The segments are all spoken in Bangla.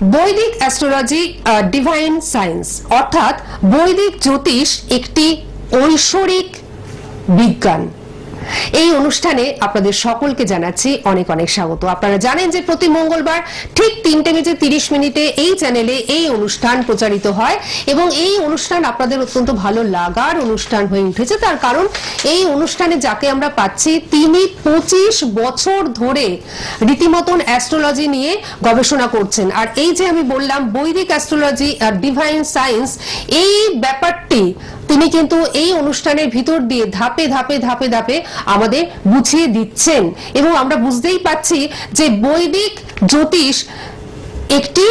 বৈদিক অ্যাস্ট্রোলজি ডিভাইন সায়েন্স অর্থাৎ বৈদিক জ্যোতিষ একটি ঐশ্বরিক বিজ্ঞান। এই অনুষ্ঠানে আপনাদের সকলকে জানাচ্ছি অনেক অনেক স্বাগত। আপনারা জানেন যে প্রতি মঙ্গলবার ঠিক 3:30 এই চ্যানেলে এই অনুষ্ঠান প্রচারিত হয় এবং এই অনুষ্ঠান আপনাদের অত্যন্ত ভালো লাগার অনুষ্ঠান হয়ে উঠেছে। তার কারণ এই অনুষ্ঠানে যাকে আমরা পাচ্ছি তিনি 25 বছর ধরে রীতিমতন অ্যাস্ট্রোলজি নিয়ে গবেষণা করছেন। আর এই যে আমি বললাম বৈদিক অ্যাস্ট্রোলজি আর ডিভাইন সায়েন্স, এই ব্যাপারটি তিনি কিন্তু এই অনুষ্ঠানের ভিতর দিয়ে ধাপে ধাপে ধাপে ধাপে আমাদের বুঝিয়ে দিচ্ছেন এবং আমরা বুঝতেই পাচ্ছি যে বৈদিক জ্যোতিষ একটি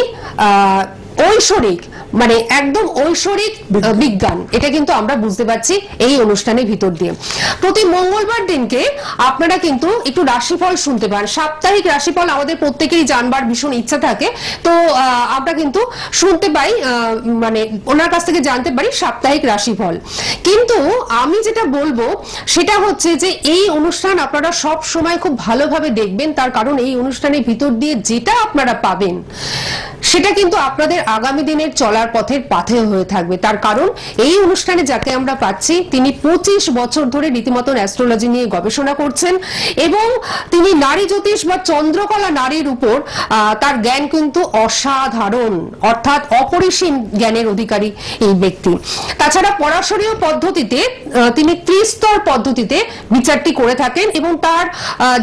ঐশ্বরিক মানে একদম ঐশ্বরিক বিজ্ঞান, এটা কিন্তু আমরা বুঝতে পারছি এই অনুষ্ঠানের ভিতর দিয়ে। প্রতি মঙ্গলবার দিনকে আপনারা কিন্তু একটু রাশিফল শুনতে পান। সাপ্তাহিক রাশিফল আমাদের প্রত্যেকেরই জানবার ভীষণ ইচ্ছা থাকে, তো আমরা কিন্তু শুনতে পাই, মানে ওনার কাছ থেকে জানতে পারি সাপ্তাহিক রাশিফল। কিন্তু আমি যেটা বলবো সেটা হচ্ছে যে এই অনুষ্ঠান আপনারা সব সময় খুব ভালোভাবে দেখবেন, তার কারণ এই অনুষ্ঠানের ভিতর দিয়ে যেটা আপনারা পাবেন সেটা কিন্তু আপনাদের আগামী দিনের চলার পথের পাথেয় হয়ে থাকবে। তার কারণ এই অনুষ্ঠানে যাকে আমরা পাচ্ছি তিনি 25 বছর ধরে রীতিমতন অ্যাস্ট্রোলজি নিয়ে গবেষণা করছেন এবং তিনি নারী জ্যোতিষ বা চন্দ্রকলা নারীর উপর তার জ্ঞান কিন্তু অসাধারণ, অর্থাৎ অপরিসীম জ্ঞানের অধিকারী এই ব্যক্তি। তাছাড়া পরাশরীয় পদ্ধতিতে তিনি ত্রিস্তর পদ্ধতিতে বিচারটি করে থাকেন এবং তার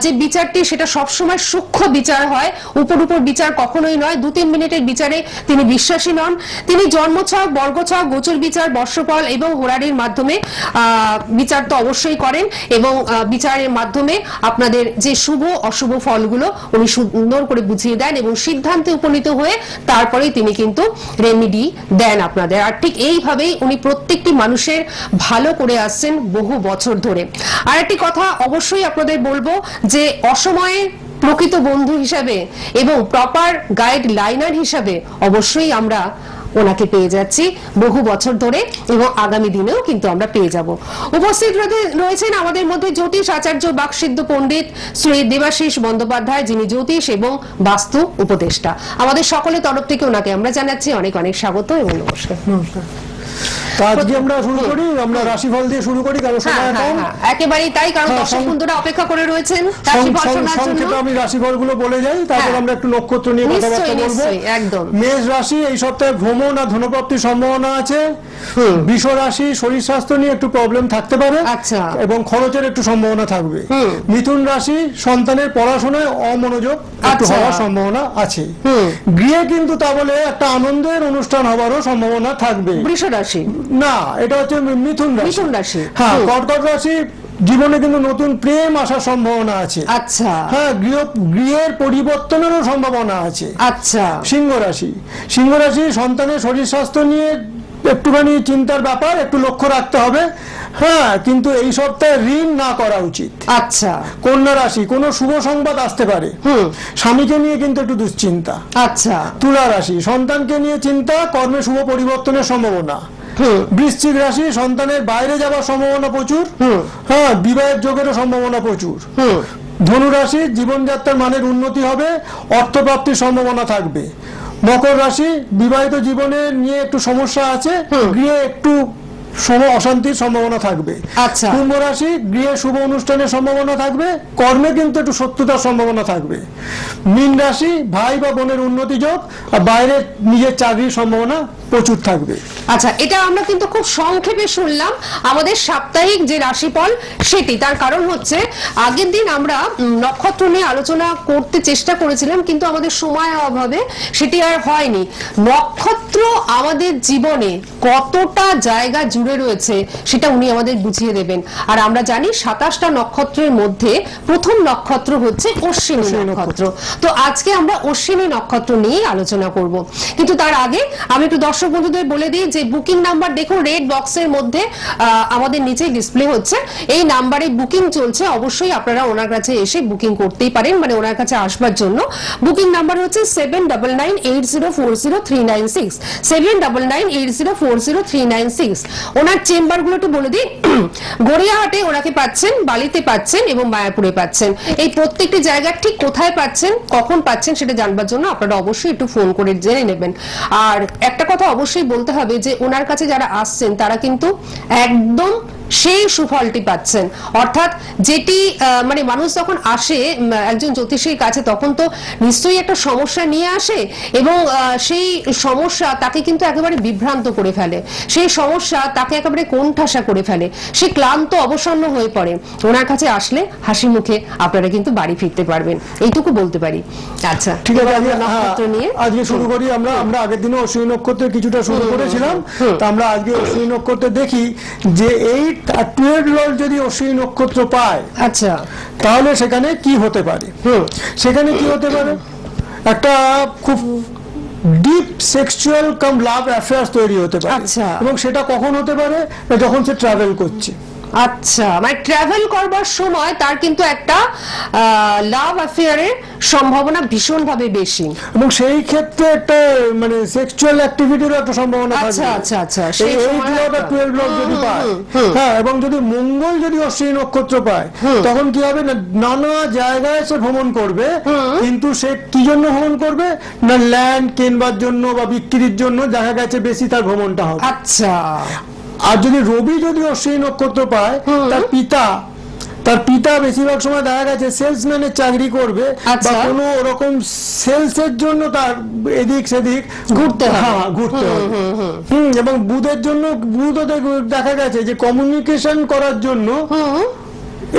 যে বিচারটি সেটা সবসময় সূক্ষ্ম বিচার হয়, উপর উপর বিচার কখনোই নয়। 2-3 মিনিটের বিচারে তিনি বিশ্বাসী নন। তিনি জন্মছক, বর্গছক, গোচর বিচার, বর্ষফল এবং হোরারির মাধ্যমে বিচার তো অবশ্যই করেন এবং বিচারের মাধ্যমে আপনাদের যে শুভ অশুভ ফলগুলো উনি সুন্দর করে বুঝিয়ে দেন এবং সিদ্ধান্তে উপনীত হয়ে তারপরেই তিনি কিন্তু রেমেডি দেন আপনাদের। আর ঠিক এইভাবেই উনি প্রত্যেকটি মানুষের ভালো করে আসছেন বহু বছর ধরে। আর একটি কথা অবশ্যই আপনাদের বলবো যে অসময়ে প্রকৃত বন্ধু হিসাবে এবং প্রপার গাইড লাইনার হিসাবে অবশ্যই আমরা ওনাকে পেয়ে যাচ্ছি বহু বছর ধরে এবং আগামী দিনেও কিন্তু আমরা পেয়ে যাব। উপস্থিত রয়েছেন আমাদের মধ্যে জ্যোতিষ আচার্য বাকসিদ্ধ পণ্ডিত শ্রী দেবাশিস বন্দ্যোপাধ্যায়, যিনি জ্যোতিষ এবং বাস্তু উপদেষ্টা। আমাদের সকলের তরফ থেকে ওনাকে আমরা জানাচ্ছি অনেক অনেক স্বাগত এবং নমস্কার। আজকে আমরা শুরু করি, আমরা রাশিফল দিয়ে শুরু করি কারণ সময় কম। একেবারেই তাই, কারণ দর্শক বন্ধুরা অপেক্ষা করে রয়েছেন রাশিফল শোনার জন্য। সংক্ষেপে আমি রাশিফলগুলো বলে যাই, তারপর আমরা একটু নক্ষত্র নিয়ে কথাবার্তা বলবো। একদম। মেষ রাশি, এই সপ্তাহে ভ্রমণ আর ধনপ্রাপ্তির সম্ভাবনা আছে। বৃষ রাশি, শরীর স্বাস্থ্য নিয়ে একটু প্রবলেম থাকতে পারে এবং খরচের একটু সম্ভাবনা থাকবে। মিথুন রাশি, সন্তানের পড়াশোনায় অমনোযোগ একটু হওয়ার সম্ভাবনা আছে। গৃহে কিন্তু তা বলে একটা আনন্দের অনুষ্ঠান হওয়ারও সম্ভাবনা থাকবে। বৃষ রাশি না, এটা হচ্ছে মিথুন রাশি। মিথুন রাশি। হ্যাঁ, কর্কট রাশি, জীবনে কিন্তু নতুন প্রেম আসার সম্ভাবনা আছে। আচ্ছা। হ্যাঁ, গৃহের পরিবর্তনেরও সম্ভাবনা আছে। আচ্ছা। সিংহ রাশি, সিংহ রাশি, সন্তানের শরীর স্বাস্থ্য নিয়ে একটুখানি চিন্তার ব্যাপার, একটু লক্ষ্য রাখতে হবে। হ্যাঁ, কিন্তু এই সপ্তাহে ঋণ না করা উচিত। আচ্ছা। কন্যা রাশি, কোনো শুভ সংবাদ আসতে পারে। স্বামীকে নিয়ে কিন্তু একটু দুশ্চিন্তা। আচ্ছা। তুলা রাশি, সন্তানকে নিয়ে চিন্তা, কর্মে শুভ পরিবর্তনের সম্ভাবনা। বৃশ্চিক রাশি, সন্তানের বাইরে যাওয়ার সম্ভাবনা প্রচুর। হ্যাঁ, বিবাহের যোগেরও সম্ভাবনা প্রচুর। ধনু রাশি, জীবনযাত্রার মানের উন্নতি হবে, অর্থপ্রাপ্তির সম্ভাবনা থাকবে। মকর রাশি, বিবাহিত জীবনে নিয়ে একটু সমস্যা আছে, গৃহে একটু অশান্তির সম্ভাবনা থাকবে। আচ্ছা। কুম্ভ রাশি, গৃহে শুভ অনুষ্ঠানের সম্ভাবনা থাকবে, কর্মে কিন্তু একটু সত্যতার সম্ভাবনা থাকবে। মীন রাশি, ভাই বা বোনের উন্নতি যোগ আর বাইরে নিজের চাকরির সম্ভাবনা প্রচুর থাকবে। আচ্ছা, এটা আমরা কিন্তু খুব সংক্ষেপে শুনলাম আমাদের সাপ্তাহিক যে রাশিফল সেটি। তার কারণ হচ্ছে আগের দিন আমরা নক্ষত্র নিয়ে আলোচনা করতে চেষ্টা করেছিলাম কিন্তু আমাদের সময় অভাবে সেটি আর হয়নি। নক্ষত্র আমাদের জীবনে কতটা জায়গা জুড়ে রয়েছে সেটা উনি আমাদের বুঝিয়ে দেবেন। আর আমরা জানি 27টা নক্ষত্রের মধ্যে প্রথম নক্ষত্র হচ্ছে অশ্বিনী নক্ষত্র। তো আজকে আমরা অশ্বিনী নক্ষত্র নিয়ে আলোচনা করব। কিন্তু তার আগে আমি একটু দর্শক বন্ধুদের বলে দিই যে বুকিং নাম্বার দেখুন রেড বক্সের মধ্যে আমাদের নিচে ডিসপ্লে হচ্ছে, এই নাম্বারে বুকিং চলছে। অবশ্যই আপনারা ওনার কাছে এসে বুকিং করতেই পারেন, মানে ওনার কাছে আসবার জন্য। বুকিং নাম্বার হচ্ছে 7998040396, 7998040396। ওনার চেম্বার গুলো একটু বলে দিই। গড়িয়াহাটে ওনাকে পাচ্ছেন, বালিতে পাচ্ছেন এবং মায়াপুরে পাচ্ছেন। এই প্রত্যেকটি জায়গা ঠিক কোথায় পাচ্ছেন, কখন পাচ্ছেন সেটা জানবার জন্য আপনারা অবশ্যই একটু ফোন করে জেনে নেবেন। আর একটা কথা অবশ্যই বলতে হবে যে ওনার কাছে যারা আসছেন তারা কিন্তু একদম সেই সুফলটি পাচ্ছেন। অর্থাৎ যেটি মানে মানুষ যখন আসে একজন জ্যোতিষীর কাছে তখন তো নিশ্চয়ই একটা সমস্যা নিয়ে আসে এবং সেই সমস্যা তাকে কিন্তু একেবারে বিভ্রান্ত করে ফেলে, সেই সমস্যা তাকে একেবারে কোণঠাসা করে ফেলে, সে ক্লান্ত অবসন্ন হয়ে পড়ে। ওনার কাছে আসলে হাসি মুখে আপনারা কিন্তু বাড়ি ফিরতে পারবেন, এইটুকু বলতে পারি। আচ্ছা ঠিক আছে, নক্ষত্র নিয়ে আজকে শুরু করি। আমরা আগের দিনে অশ্বিনী নক্ষত্রের কিছুটা শুরু করেছিলাম, তো আমরা আজকে অশ্বিনী নক্ষত্রে দেখি যে 8 আর 12 লর্ড যদি অশ্বিনী নক্ষত্র পায়, আচ্ছা তাহলে সেখানে কি হতে পারে। সেখানে কি হতে পারে, একটা খুব ডিপ সেক্সুয়াল কাম লাভ অ্যাফেয়ার্স তৈরি হতে পারে। আচ্ছা। এবং সেটা কখন হতে পারে, যখন সে ট্রাভেল করছে। আচ্ছা, মানে ট্রাভেল করবার সময় তার কিন্তু একটা লাভ অ্যাফেয়ারের সম্ভাবনা ভীষণভাবে বেশি, এবং সেই ক্ষেত্রে একটা মানে সেক্সুয়াল অ্যাক্টিভিটিরও একটা সম্ভাবনা থাকে। আচ্ছা আচ্ছা আচ্ছা, সেই 8 লর্ড আর 12 লর্ড যদি পায়, হ্যাঁ, এবং যদি মঙ্গল যদি অশ্বিনী নক্ষত্র পায়, তখন কি হবে না, নানা জায়গায় সে ভ্রমণ করবে। কিন্তু সে কি জন্য ভ্রমণ করবে না, ল্যান্ড কেনবার জন্য বা বিক্রির জন্য দেখা গেছে বেশি তার ভ্রমণটা হবে। আচ্ছা, আর যদি রবি যদি অশ্বিনী নক্ষত্র পায়, তার পিতা বেশিরভাগ সময় দেখা গেছে সেলসম্যানের চাকরি করবে, বা কোনো ওরকম সেলস এর জন্য তার এদিক সেদিক ঘুরতে হবে। এবং বুধের জন্য, বুধও দেখা গেছে যে কমিউনিকেশন করার জন্য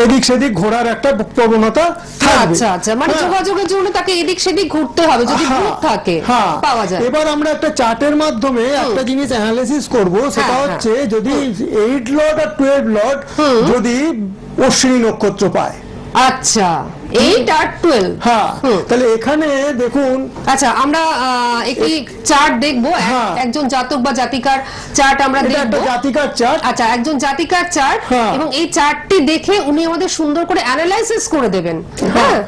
এদিক সেদিক ঘোরার একটা প্রবণতা থাকবে। আচ্ছা আচ্ছা, মানে যোগাযোগের জন্য তাকে এদিক সেদিক ঘুরতে হবে যদি বুধ থাকে পাওয়া যায়। এবার আমরা একটা চার্টের মাধ্যমে একটা জিনিস অ্যানালিসিস করব, সেটা হচ্ছে যদি 8 লর্ড আর 12 লর্ড যদি অশ্বিনী নক্ষত্র পায়। আচ্ছা, 8 আর 12, হ্যাঁ, তাহলে এখানে দেখুন। আচ্ছা, আমরা একটি চার্ট দেখব, একজন জাতক বা জাতিকার চার্ট আমরা দেখব। এটা জাতিকার চার্ট। আচ্ছা, একজন জাতিকার চার্ট, এবং এই চার্টটি দেখে উনি আমাদের সুন্দর করে অ্যানালাইসিস করে দেবেন। হ্যাঁ,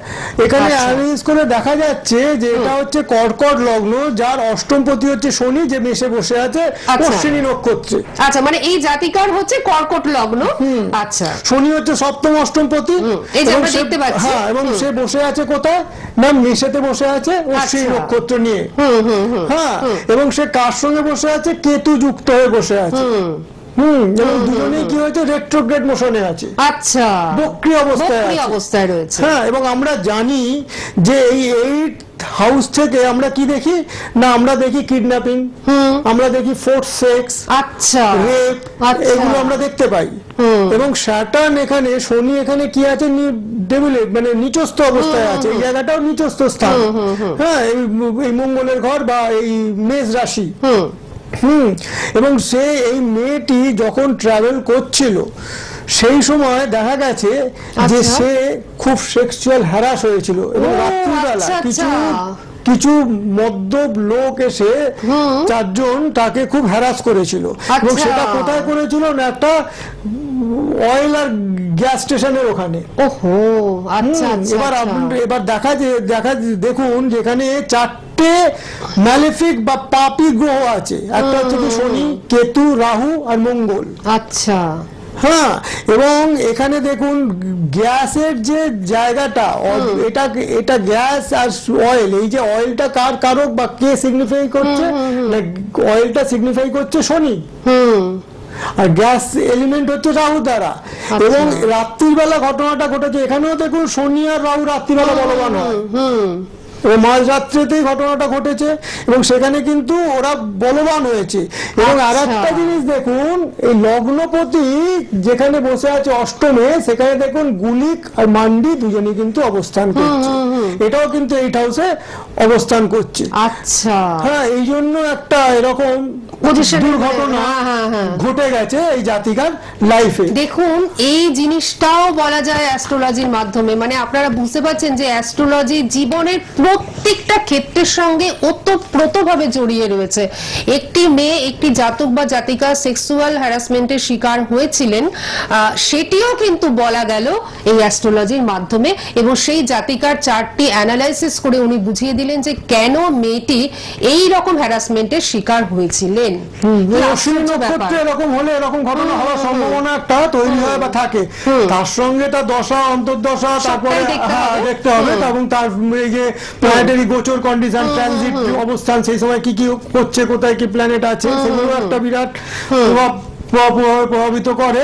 এখানে অ্যানালাইসিস করে দেখা যাচ্ছে যে এটা হচ্ছে কর্কট লগ্ন, যার অষ্টমপতি হচ্ছে শনি, যে মেষে বসে আছে অশ্বিনী নক্ষত্রে। আচ্ছা, মানে এই জাতিকার হচ্ছে কর্কট লগ্ন। আচ্ছা, শনি হচ্ছে সপ্তম অষ্টমপতি, এই যে আমরা দেখতে পাচ্ছি। এবং সে বসে আছে কোথায় না, মেষেতে বসে আছে অশ্বিনী নক্ষত্র নিয়ে। হ্যাঁ, এবং সে কার সঙ্গে বসে আছে, কেতু যুক্ত হয়ে বসে আছে। এবং দুজনেই কি হয়েছে, রেট্রোগ্রেড মোশনে আছে। আচ্ছা, বক্রী অবস্থায় রয়েছে। হ্যাঁ, এবং আমরা জানি যে এই 8 হাউস থেকে আমরা কি দেখি না, আমরা দেখি কিডন্যাপিং, আমরা দেখি ফোর্স সেক্স, আচ্ছা, রেপ, এগুলো আমরা দেখতে পাই। এবং স্যাটার্ন এখানে, শনি এখানে কি আছে, মানে নিচস্থ অবস্থায় আছে। এই জায়গাটাও নিচস্থ স্থান। হ্যাঁ, এই মঙ্গলের ঘর বা এই মেষ রাশি। এবং সে এই মেয়েটি যখন ট্রাভেল করছিল সেই সময় দেখা গেছে যে সে খুব সেক্সুয়াল হ্যারাস হয়েছিল, এবং রাত্রিবেলা কিছু মদ্যপ লোক এসে 4 জন তাকে খুব হ্যারাস করেছিল। এবং সেটা কোথায় করেছিল না, একটা অয়েল আর গ্যাস স্টেশনের ওখানে। ওহো, আচ্ছা। এবার দেখুন যেখানে 4টে ম্যালেফিক বা পাপী গ্রহ আছে। একটা হচ্ছে শনি, কেতু, রাহু আর মঙ্গল। আচ্ছা, হ্যাঁ, এবং এখানে দেখুন গ্যাসের যে জায়গাটা, এটা গ্যাস আর অয়েল, এই যে অয়েলটা কার কারক বা কে সিগনিফাই করছে, অয়েলটা সিগনিফাই করছে শনি, আর গ্যাস এলিমেন্ট হচ্ছে রাহু দ্বারা। এবং রাত্রির বেলা ঘটনাটা ঘটেছে, এখানেও দেখুন শনি আর রাহু রাত্রিবেলা বলবান হয়। মাঝরাত্রিতেই ঘটনাটা ঘটেছে, এবং সেখানে কিন্তু ওরা বলবান হয়েছে। এবং আর একটা জিনিস দেখুন, এই লগ্নপতি যেখানে বসে আছে অষ্টমে, সেখানে দেখুন গুলিক আর মান্ডি দুজনই কিন্তু অবস্থান করছে। এটাও কিন্তু 8 হাউসে অবস্থান করছে। আচ্ছা, হ্যাঁ, এই জন্য একটা এরকম দুর্ঘটনা ঘটে গেছে এই জাতিকার লাইফে। দেখুন, এই জিনিসটাও বলা যায় অ্যাস্ট্রোলজির মাধ্যমে। মানে আপনারা বুঝতে পারছেন যে অ্যাস্ট্রোলজি জীবনের প্রত্যেকটা ক্ষেত্রের সঙ্গে ওতপ্রোতভাবে জড়িয়ে রয়েছে। একটি মেয়ে, একটি জাতক বা জাতিকা সেক্সুয়াল হ্যারাসমেন্টের শিকার হয়েছিলেন, সেটিও কিন্তু বলা গেল এই অ্যাস্ট্রোলজির মাধ্যমে। এবং সেই জাতিকার চার্টটি চারটি অ্যানালাইসিস করে উনি বুঝিয়ে দিলেন যে কেন মেয়েটি এই রকম হ্যারাসমেন্টের শিকার হয়েছিলেন। এরকম হলে এরকম ঘটনা হওয়ার সম্ভাবনা একটা তৈরি হয় বা থাকে, তার সঙ্গে তার দশা অন্তর্দশা তারপরে দেখতে হবে, এবং তার এই যে প্ল্যানেটারি গোচর কন্ডিশন, ট্রানজিট অবস্থান, সেই সময় কি কি করছে, কোথায় কি প্ল্যানেট আছে, সেগুলো একটা বিরাট প্রভাবিত করে।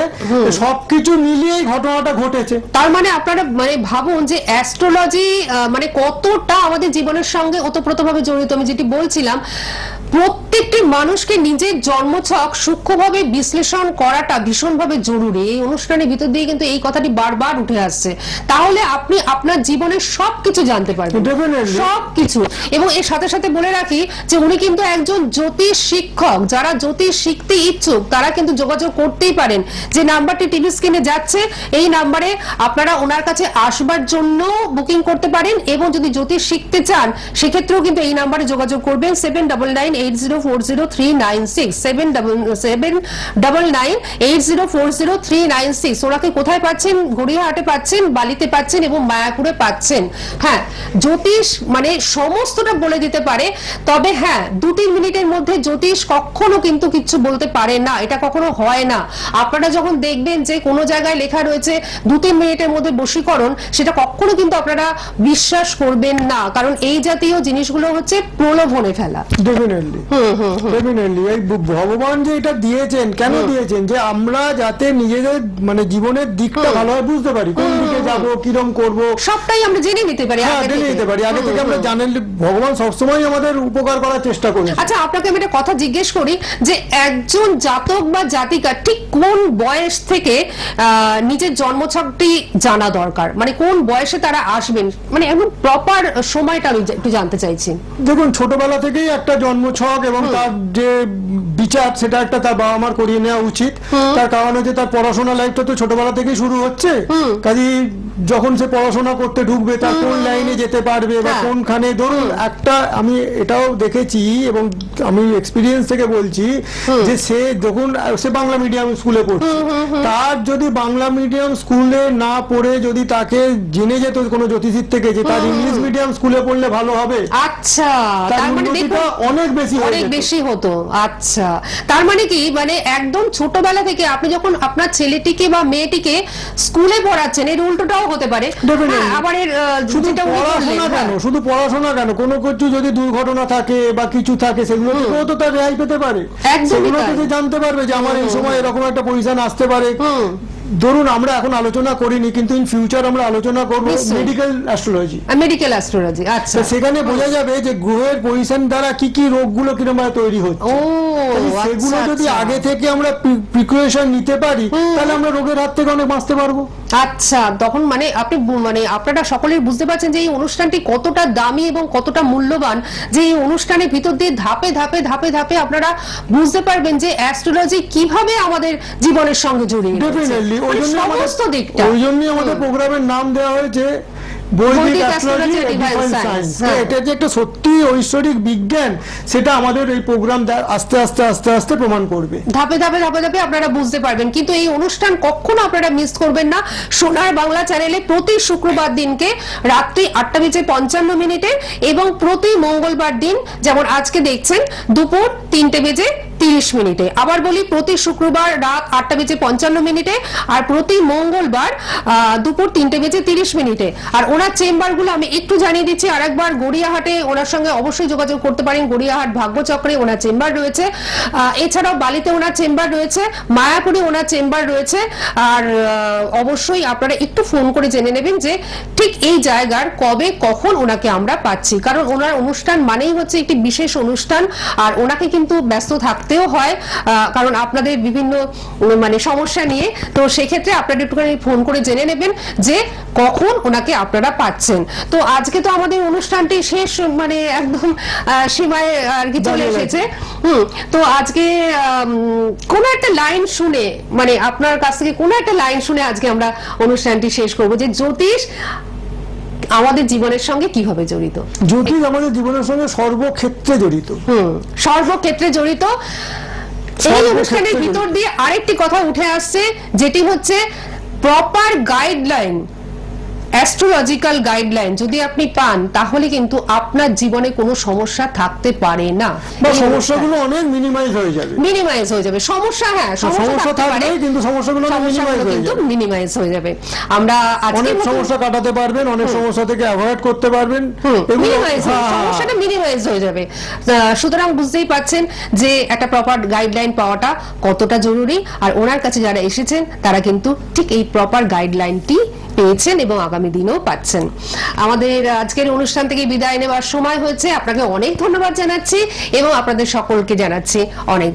সবকিছু মিলিয়েই ঘটনাটা ঘটেছে। তার মানে আপনারা মানে ভাবুন যে অ্যাস্ট্রোলজি মানে কতটা আমাদের জীবনের সঙ্গে ওতপ্রোতভাবে জড়িত। আমি যেটি বলছিলাম, প্রত্যেকটি মানুষকে নিজের জন্মছক সূক্ষ্মভাবে বিশ্লেষণ করাটা ভীষণভাবে জরুরি। এই অনুষ্ঠানের ভিতর দিয়ে কিন্তু এই কথাটি বারবার উঠে আসছে। তাহলে আপনি আপনার জীবনের সবকিছু জানতে পারবেন, সবকিছু। এবং এর সাথে সাথে বলে রাখি যে উনি কিন্তু একজন জ্যোতিষ শিক্ষক। যারা জ্যোতিষ শিখতে ইচ্ছুক তারা কিন্তু যোগাযোগ করতেই পারেন। যে নাম্বারটি টিভি স্ক্রিনে যাচ্ছে, এই নাম্বারে আপনারা ওনার কাছে আসবার জন্য বুকিং করতে পারেন। এবং যদি জ্যোতিষ শিখতে চান সেক্ষেত্রেও কিন্তু এই নাম্বারে যোগাযোগ করবেন 7998040396 7998040396। ওনাকে কোথায় পাচ্ছেন? গড়িয়াহাটে পাচ্ছেন, বালিতে পাচ্ছেন এবং মায়াপুরে পাচ্ছেন। হ্যাঁ, জ্যোতিষ মানে সমস্তটা বলে দিতে পারে। তবে হ্যাঁ, 2-3 মিনিটের মধ্যে জ্যোতিষ কখনো কিন্তু কিছু বলতে পারে না, এটা কখনো হয় না। আপনারা যখন দেখবেন যে কোনো জায়গায় লেখা রয়েছে 2-3 মিনিটের মধ্যে বশীকরণ, সেটা কখনো কিন্তু আপনারা বিশ্বাস করবেন না, কারণ এই জাতীয় জিনিসগুলো হচ্ছে প্রলোভনে ফেলা। ডেফিনেটলি এই ভগবান যে এটা দিয়েছেন, কেন দিয়েছেন? যে আমরা যাতে নিজেদের মানে জীবনের দিকটা ভালোভাবে বুঝতে পারি, কোন দিকে যাব, কিরকম করব, সবটাই আমরা জেনে নিতে পারি। আগে থেকে আমরা জানলে ভগবান সবসময় আমাদের উপকার করার চেষ্টা করি। আচ্ছা, আপনাকে আমি একটা কথা জিজ্ঞেস করি যে একজন জাতক বা জাতিকা ঠিক কোন বয়স থেকে নিজের জন্মছকটি জানা দরকার? মানে কোন বয়সে তারা আসবেন, মানে এমন প্রপার সময়টা আমি একটু জানতে চাইছি। দেখুন, ছোটবেলা থেকেই একটা জন্মছক এবং তার যে বিচার, সেটা একটা তার বাবা মার করিয়ে নেওয়া উচিত। তার কারণ হচ্ছে তার পড়াশোনা লাইফটা তো ছোটবেলা থেকেই শুরু হচ্ছে। কাজে যখন সে পড়াশোনা করতে ঢুকবে, তার কোন লাইনে যেতে পারবে বা কোনখানে, ধরুন একটা আমি এটাও দেখেছি এবং আমি এক্সপিরিয়েন্স থেকে বলছি যে সে যখন সে বাংলা মিডিয়াম স্কুলে পড়ছে, তার যদি বাংলা মিডিয়াম স্কুলে না পড়ে যদি তাকে জেনে যেত কোনো জ্যোতিষীর থেকে যে তার ইংলিশ মিডিয়াম স্কুলে পড়লে ভালো হবে, আচ্ছা, তার মানে অনেক বেশি হতো। আচ্ছা, তার মানে কি, মানে একদম ছোটবেলা থেকে আপনি যখন আপনার ছেলেটিকে বা মেয়েটিকে স্কুলে পড়াচ্ছেন, এর উল্টোটাও হতে পারে। আবার এর শুধু পড়াশোনা কেন, কোনো কিছু যদি দুর্ঘটনা থাকে বা কিছু থাকে, সেগুলো থেকেও তো তার রেহাই পেতে পারে। সেগুলো থেকে জানতে পারবে যে আমার এই সময় এরকম একটা পজিশন আসতে পারে। ধরুন, আমরা এখন আলোচনা করিনি, কিন্তু ইন ফিউচার আমরা আলোচনা করব মেডিকেল অ্যাস্ট্রোলজি। আচ্ছা, সেখানে বোঝা যাবে যে গ্রহের পজিশন দ্বারা কি কি রোগগুলো কিরকম ভাবে তৈরি হচ্ছে। সেগুলো যদি আগে থেকে আমরা প্রিকশন নিতে পারি, তাহলে আমরা রোগের হাত থেকে অনেক বাঁচতে পারবো। আচ্ছা, তখন মানে আপনি মানে আপনারা সকলেই বুঝতে পারছেন যে এই অনুষ্ঠানটি কতটা দামি এবং কতটা মূল্যবান, যে এই অনুষ্ঠানের ভিতর দিয়ে ধাপে ধাপে ধাপে ধাপে আপনারা বুঝতে পারবেন যে অ্যাস্ট্রোলজি কিভাবে আমাদের জীবনের সঙ্গে জড়িয়ে রয়েছে। সমস্ত দিকটা, ওই জন্যই আমাদের প্রোগ্রামের নাম দেওয়া হয়েছে বৈদিক অ্যাস্ট্রোলজি ডিভাইন সায়েন্স। এটা যে একটা সত্যি ঐশ্বরিক বিজ্ঞান, সেটা আমাদের এই প্রোগ্রাম আস্তে আস্তে আস্তে আস্তে প্রমাণ করবে। ধাপে ধাপে ধাপে ধাপে আপনারা বুঝতে পারবেন। কিন্তু এই অনুষ্ঠান কখনো আপনারা মিস করবেন না। সোনার বাংলা চ্যানেলে প্রতি শুক্রবার দিনকে রাত্রি 8:55 এবং প্রতি মঙ্গলবার দিন, যেমন আজকে দেখছেন, দুপুর 3:30। আবার বলি, প্রতি শুক্রবার রাত 8:55 আর প্রতি মঙ্গলবার দুপুর 3:30। আর ওনার চেম্বার গুলো আমি একটু জানিয়ে দিচ্ছি আরেকবার। গড়িয়াহাটে ওনার সঙ্গে অবশ্যই যোগাযোগ করতে পারেন, গড়িয়াহাট ভাগ্যচক্রে ওনার চেম্বার রয়েছে। এছাড়াও বালিতে ওনার চেম্বার রয়েছে, মায়াপুরে ওনার চেম্বার রয়েছে। আর অবশ্যই আপনারা একটু ফোন করে জেনে নেবেন যে ঠিক এই জায়গার কবে কখন ওনাকে আমরা পাচ্ছি, কারণ ওনার অনুষ্ঠান মানেই হচ্ছে একটি বিশেষ অনুষ্ঠান। আর ওনাকে কিন্তু ব্যস্ত থাকতেও হয়, কারণ আপনাদের বিভিন্ন মানে সমস্যা নিয়ে। তো সেক্ষেত্রে আপনারা একটুখানি ফোন করে জেনে নেবেন যে কখন ওনাকে আপনারা পাচ্ছেন। তো আজকে তো আমাদের অনুষ্ঠানটি শেষ, মানে একদম সীমায় আর কি চলে এসেছে। তো আজকে কোন একটা লাইন শুনে, মানে আপনার কাছ থেকে কোন একটা লাইন শুনে আজকে আমরা অনুষ্ঠানটি শেষ করব, যে জ্যোতিষ আমাদের জীবনের সঙ্গে কিভাবে জড়িত। জ্যোতিষ আমাদের জীবনের সঙ্গে সর্বক্ষেত্রে জড়িত। সর্বক্ষেত্রে জড়িত। এই অনুষ্ঠানের ভিতর দিয়ে আরেকটি কথা উঠে আসছে, যেটি হচ্ছে প্রপার গাইডলাইন অ্যাস্ট্রোলজিক্যাল গাইডলাইন যদি আপনি পান তাহলে কিন্তু আপনার জীবনে কোনো সমস্যা থাকতে পারে না, বা সমস্যাগুলো অনেক মিনিমাইজ হয়ে যাবে। মিনিমাইজ হয়ে যাবে সমস্যা, হ্যাঁ সমস্যা থাকবে কিন্তু সমস্যাগুলো মিনিমাইজ হয়ে যাবে। আমরা অনেক সমস্যা কাটাতে পারবেন, অনেক সমস্যা থেকে অ্যাভয়েড করতে পারবেন, সমস্যাটা মিনিমাইজ হয়ে যাবে। সুতরাং বুঝতেই পাচ্ছেন যে একটা প্রপার গাইডলাইন পাওয়াটা কতটা জরুরি, আর ওনার কাছে যারা এসেছেন তারা কিন্তু ঠিক এই প্রপার গাইডলাইনটি পেয়েছেন এবং আগামী দিনেও পাচ্ছেন। আমাদের আজকের অনুষ্ঠান থেকে বিদায় নেওয়ার সময় হয়েছে। আপনাকে অনেক ধন্যবাদ জানাচ্ছি এবং আপনাদের সকলকে জানাচ্ছি অনেক